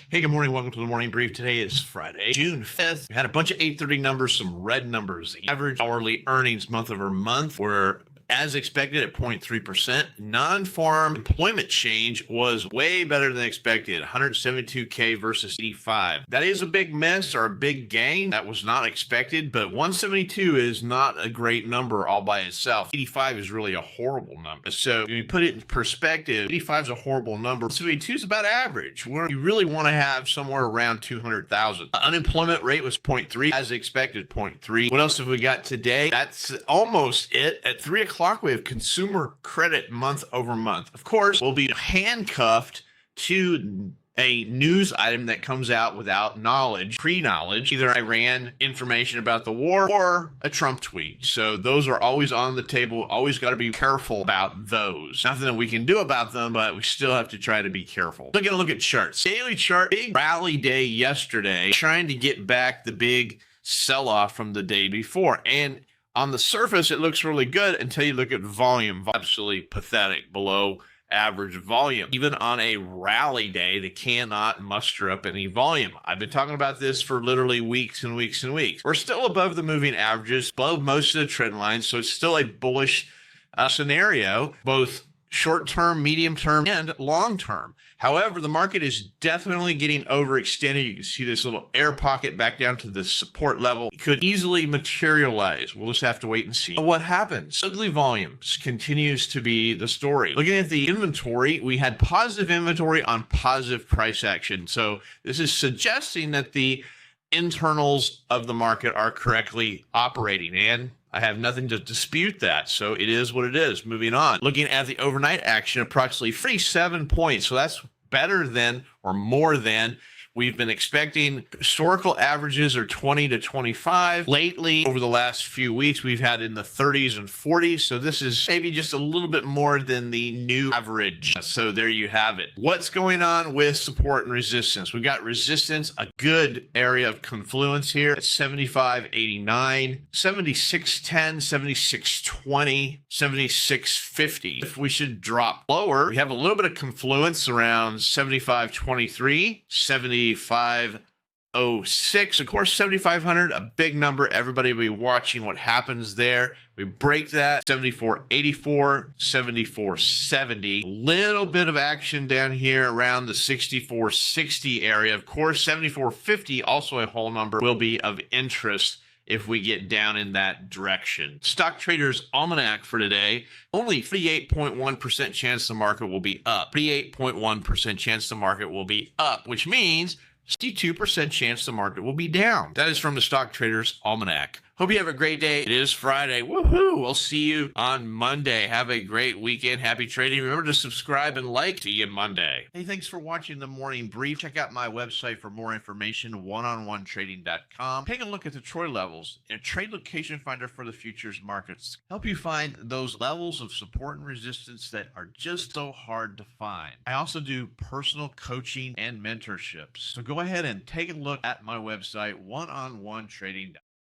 Hey, good morning. Welcome to the morning brief. Today is Friday, June 5th. We had a bunch of 8:30 numbers, some red numbers. The average hourly earnings month over month were as expected at 0.3%. Non-farm employment change was way better than expected, 172K versus 85. That is a big miss or a big gain. That was not expected, but 172 is not a great number all by itself. 85 is really a horrible number. So when you put it in perspective, 85 is a horrible number. 72 is about average. Where you really want to have somewhere around 200,000. Unemployment rate was 0.3, as expected, 0.3. What else have we got today? That's almost it. At 3 o'clock, we have consumer credit month over month. Of course, we'll be handcuffed to a news item that comes out without knowledge, pre-knowledge, either Iran information about the war or a Trump tweet. So those are always on the table. Always got to be careful about those. Nothing that we can do about them, but we still have to try to be careful. We're going to look at charts. Daily chart, big rally day yesterday, trying to get back the big sell-off from the day before. And on the surface, it looks really good until you look at volume. Absolutely pathetic, below average volume. Even on a rally day, they cannot muster up any volume. I've been talking about this for literally weeks and weeks and weeks. We're still above the moving averages, above most of the trend lines, so it's still a bullish scenario, both short-term, medium-term, and long-term. However, the market is definitely getting overextended. You can see this little air pocket back down to the support level. It could easily materialize. We'll just have to wait and see what happens. Ugly volumes continues to be the story. Looking at the inventory, we had positive inventory on positive price action. So this is suggesting that the internals of the market are correctly operating, and I have nothing to dispute that. So it is what it is. Moving on. Looking at the overnight action, approximately 47 points. So that's better than or more than we've been expecting. Historical averages are 20 to 25. Lately, over the last few weeks, we've had in the 30s and 40s. So this is maybe just a little bit more than the new average. So there you have it. What's going on with support and resistance? We've got resistance, a good area of confluence here at 75.89, 76.10, 76.20, 76.50. If we should drop lower, we have a little bit of confluence around 75.23, 75.06. Of course, 7,500, a big number. Everybody will be watching what happens there. We break that, 74.84, 74.70. Little bit of action down here around the 64.60 area. Of course, 74.50, also a whole number, will be of interest if we get down in that direction. Stock Trader's Almanac for today, only 38.1% chance the market will be up. 38.1% chance the market will be up, which means 62% chance the market will be down. That is from the Stock Trader's Almanac. Hope you have a great day. It is Friday. Woohoo! We'll see you on Monday. Have a great weekend. Happy trading. Remember to subscribe and like. See you Monday. Hey, thanks for watching the morning brief. Check out my website for more information, oneononetrading.com. Take a look at the Troy levels, a trade location finder for the futures markets. Help you find those levels of support and resistance that are just so hard to find. I also do personal coaching and mentorships. So go ahead and take a look at my website, oneononetrading.com.